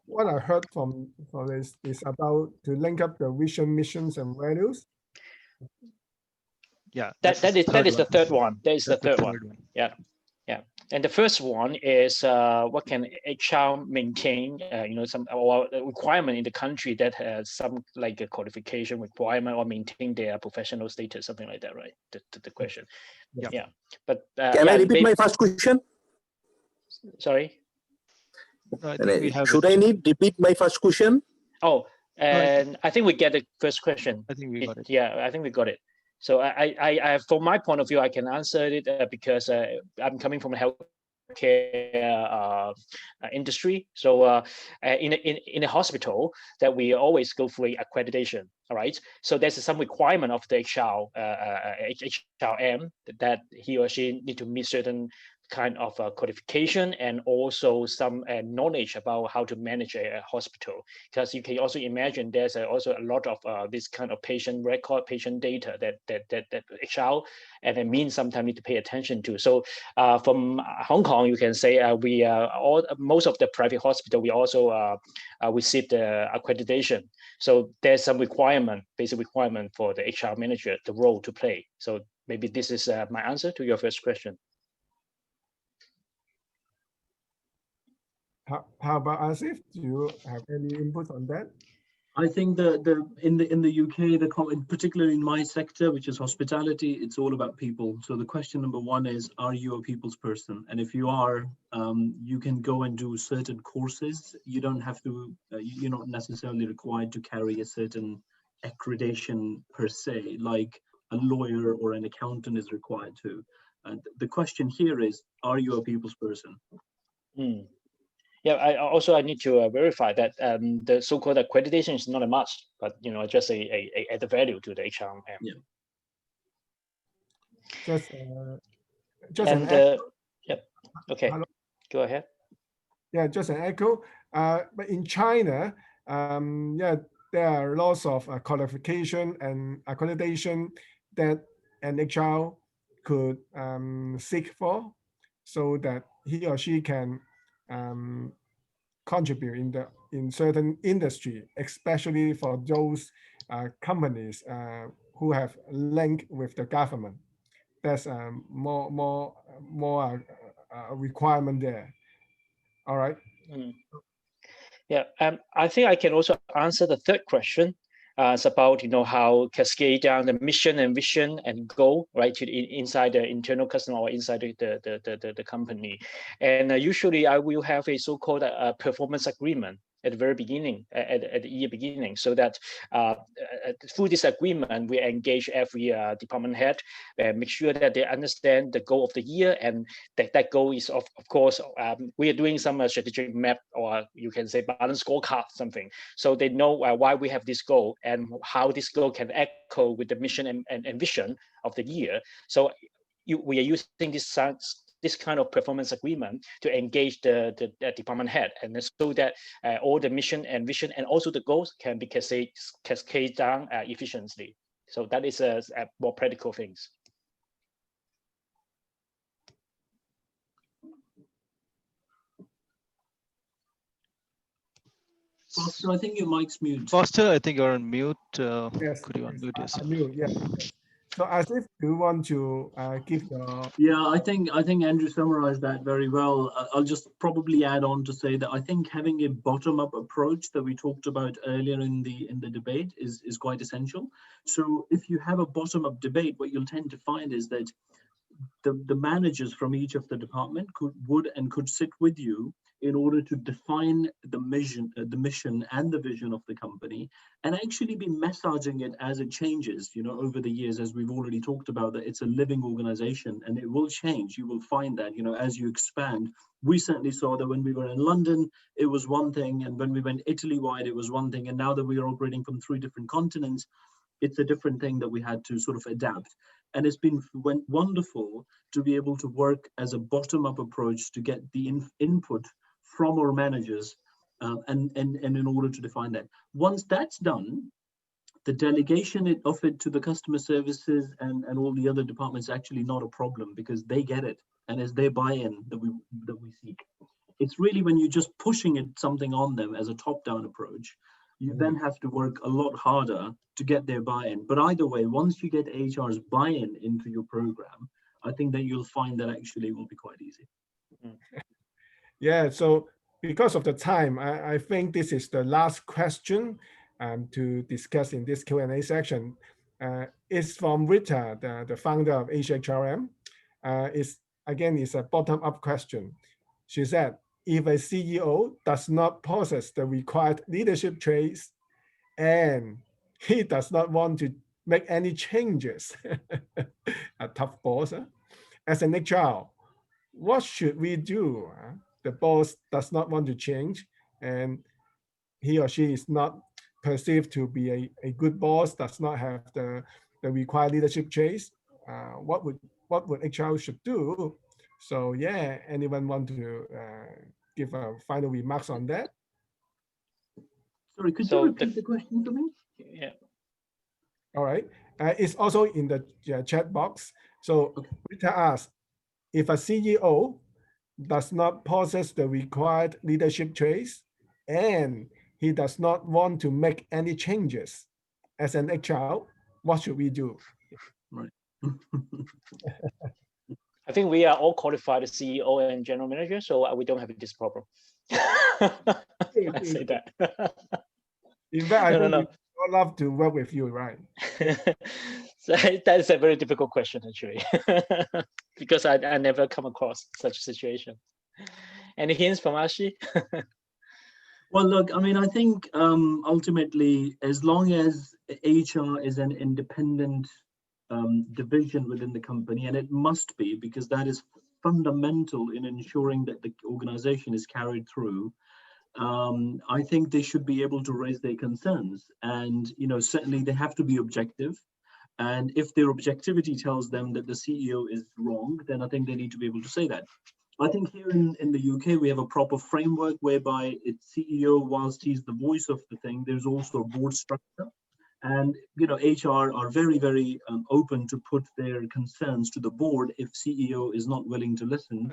What I heard from this is about to link up the vision, missions, and values. Yeah, that is the third one. That is the third one. Yeah, yeah. And the first one is what can HR maintain? Some requirement in the country that has some like a qualification requirement or maintain their professional status, something like that, right? The question. Yeah. But can I repeat my first question? Sorry. Should I repeat my first question? Oh, and I think we get the first question. I think we got it. Yeah, I think we got it. So I from my point of view, I can answer it because I'm coming from a healthcare industry. So in a hospital, that we always go through accreditation. All right. So there's some requirement of the HRM that he or she need to meet certain kind of qualification and also some knowledge about how to manage a hospital, because you can also imagine there's also a lot of this kind of patient record, patient data that HR and it means sometimes need to pay attention to. So from Hong Kong, you can say most of the private hospital we also receive the accreditation. So there's some requirement, basic requirement for the HR manager, the role to play. So maybe this is my answer to your first question. How about Asif? Do you have any input on that? I think in the UK, particularly in my sector, which is hospitality, it's all about people. So the question number one is, are you a people's person? And if you are, you can go and do certain courses. You don't have to. You're not necessarily required to carry a certain accreditation per se, like a lawyer or an accountant is required to. And the question here is, are you a people's person? Yeah, I need to verify that the so-called accreditation is not a must, but just a added value to the HRM. Yeah. Yep. Okay. Hello? Go ahead. Yeah, just an echo. But in China, there are lots of qualification and accreditation that an HR could seek for, so that he or she can contribute in certain industry, especially for those companies who have link with the government. There's more requirement there. All right. Yeah, I think I can also answer the third question. It's about how cascade down the mission and vision and goal, right, to inside the internal customer or inside the company. And usually I will have a so-called performance agreement at the very beginning, at the year beginning, so that through this agreement we engage every department head and make sure that they understand the goal of the year, and that goal is of course we are doing some strategic map, or you can say balance scorecard, something, so they know why we have this goal and how this goal can echo with the mission and vision of the year. So we are using this kind of performance agreement to engage the department head, and so that all the mission and vision and also the goals can be cascade down efficiently. So that is a more practical things. Foster, I think your mic's mute. Foster, I think you're on mute. Yes, could you unmute yourself? Unmute, yeah. So Asif, do you want to give your... Yeah, I think Andrew summarized that very well. I'll just probably add on to say that I think having a bottom-up approach that we talked about earlier in the debate is quite essential. So if you have a bottom-up debate, what you'll tend to find is that the managers from each of the department could sit with you in order to define the mission and the vision of the company, and actually be massaging it as it changes, over the years, as we've already talked about, that it's a living organization and it will change. You will find that, as you expand. We certainly saw that when we were in London, it was one thing, and when we went Italy-wide, it was one thing, and now that we are operating from 3 different continents, it's a different thing that we had to sort of adapt. And it's been wonderful to be able to work as a bottom-up approach to get the input from our managers, and in order to define that. Once that's done, the delegation of it to the customer services and all the other departments is actually not a problem, because they get it, and it's their buy-in that we seek. It's really when you're just pushing something on them as a top-down approach, you then have to work a lot harder to get their buy-in. But either way, once you get HR's buy-in into your program, I think that you'll find that actually will be quite easy. Yeah, so because of the time, I think this is the last question to discuss in this Q&A section. It's from Rita, the founder of AsiaHRM. It's a bottom-up question. She said, if a CEO does not possess the required leadership traits and he does not want to make any changes, a tough boss, as an HR, what should we do? The boss does not want to change, and he or she is not perceived to be a good boss, does not have the required leadership traits. What would HR should do? So yeah, anyone want to give a final remarks on that? Sorry, could you repeat the question for me? Yeah. All right. It's also in the chat box. So Rita asks, if a CEO does not possess the required leadership traits and he does not want to make any changes as an HR, what should we do? Right. I think we are all qualified as CEO and general manager, so we don't have this problem. I say that. In fact, I think we would love to work with you, right? So that is a very difficult question, actually, because I never come across such a situation. Any hints from Ashi? Well, look, I mean, I think ultimately, as long as HR is an independent division within the company, and it must be, because that is fundamental in ensuring that the organization is carried through, I think they should be able to raise their concerns. And, certainly they have to be objective. And if their objectivity tells them that the CEO is wrong, then I think they need to be able to say that. I think here in the UK, we have a proper framework whereby it's CEO, whilst he's the voice of the thing, there's also a board structure. And, HR are very, very open to put their concerns to the board if CEO is not willing to listen.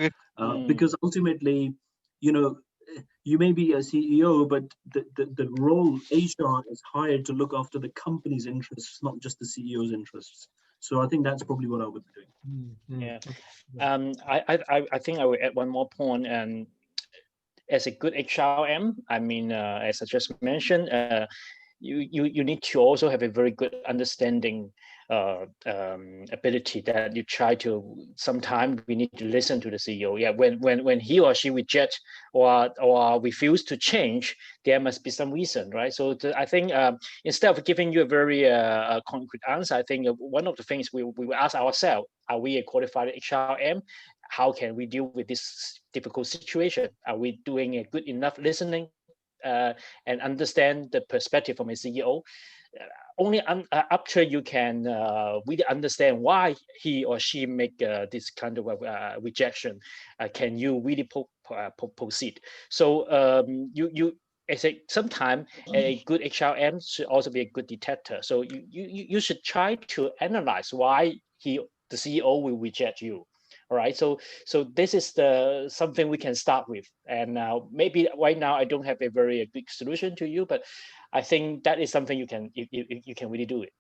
Because ultimately, you may be a CEO, but the role HR is hired to look after the company's interests, not just the CEO's interests. So I think that's probably what I would be doing. Yeah. I think I will add one more point. And as a good HRM, I mean, as I just mentioned, you need to also have a very good understanding ability that you try to, sometimes we need to listen to the CEO. Yeah, when he or she reject or refuse to change, there must be some reason, right? So I think instead of giving you a very concrete answer, I think one of the things we will ask ourselves, are we a qualified HRM? How can we deal with this difficult situation? Are we doing a good enough listening and understand the perspective from a CEO? only after you can really understand why he or she make this kind of rejection, can you really proceed. So I say sometimes a good HRM should also be a good detector. So you should try to analyze why the CEO will reject you. All right, so this is something we can start with, and maybe right now I don't have a very big solution to you, but I think that is something you can really do it.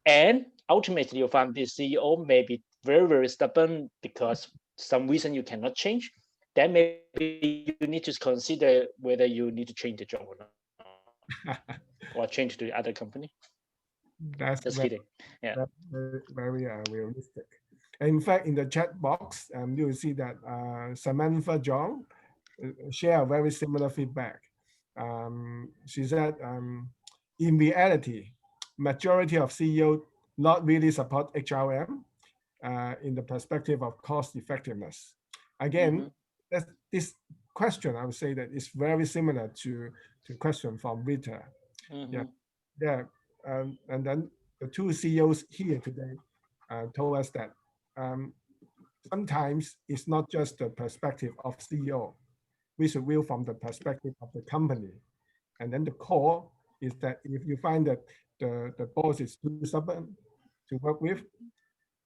And ultimately, you'll find this CEO may be very stubborn because some reason you cannot change. Then maybe you need to consider whether you need to change the job or not, or change to the other company. That's just kidding. Yeah, that's very realistic. In fact, in the chat box, you will see that Samantha John share a very similar feedback. She said, in reality, majority of CEO not really support HRM in the perspective of cost effectiveness. Again, this question, I would say that is very similar to question from Rita. Yeah. And then the two CEOs here today told us that sometimes it's not just the perspective of CEO. We should view from the perspective of the company. And then the core is that if you find that the boss is too stubborn to work with,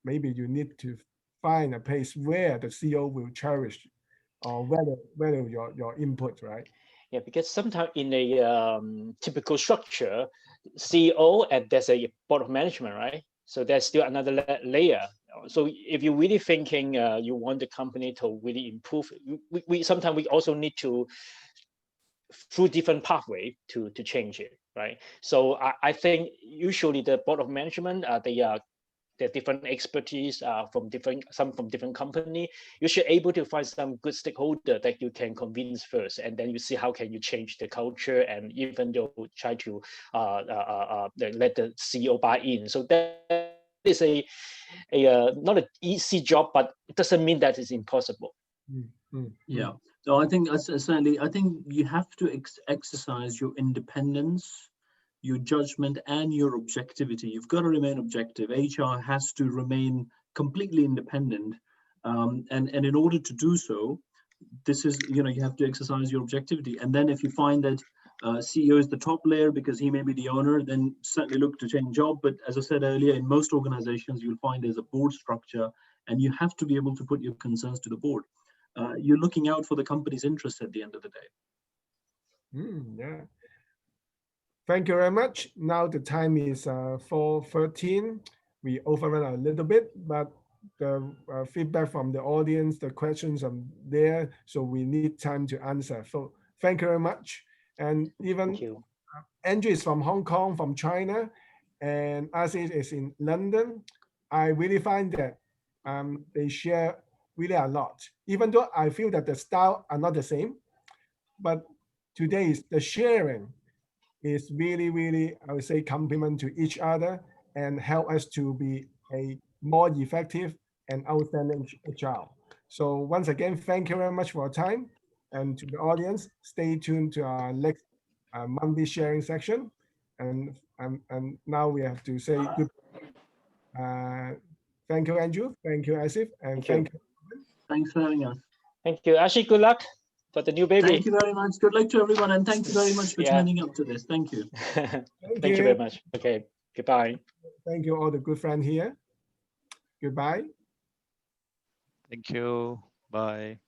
maybe you need to find a place where the CEO will cherish or value your input, right? Yeah, because sometimes in a typical structure, CEO and there's a board of management, right? So there's still another layer. So if you're really thinking you want the company to really improve, we sometimes we also need to through different pathway to change it, right? So I think usually the board of management they're different expertise from different company. You should able to find some good stakeholder that you can convince first, and then you see how can you change the culture, and even though try to let the CEO buy in. So that is a not an easy job, but it doesn't mean that it's impossible. Yeah. So I think certainly, I think you have to exercise your independence, your judgment, and your objectivity. You've got to remain objective. HR has to remain completely independent. And in order to do so, this is, you have to exercise your objectivity. And then if you find that CEO is the top layer because he may be the owner, then certainly look to change job. But as I said earlier, in most organizations, you'll find there's a board structure, and you have to be able to put your concerns to the board. You're looking out for the company's interests at the end of the day. Yeah. Thank you very much. Now the time is 4:13. We overrun a little bit, but the feedback from the audience, the questions are there, so we need time to answer. So thank you very much. And even Andrew is from Hong Kong, from China, and Asif is in London. I really find that they share really a lot, even though I feel that the style are not the same, but today's the sharing is really, I would say, complement to each other and help us to be a more effective and outstanding HR. So once again, thank you very much for your time, and to the audience, stay tuned to our next monthly sharing section. And now we have to say good. Thank you, Andrew. Thank you, Asif. And thank you. Thanks for having us. Thank you, Asif. Good luck for the new baby. Thank you very much. Good luck to everyone, and thank you very much for turning up to this. Thank you. Thank you very much. Okay, goodbye. Thank you, all the good friends here. Goodbye. Thank you. Bye.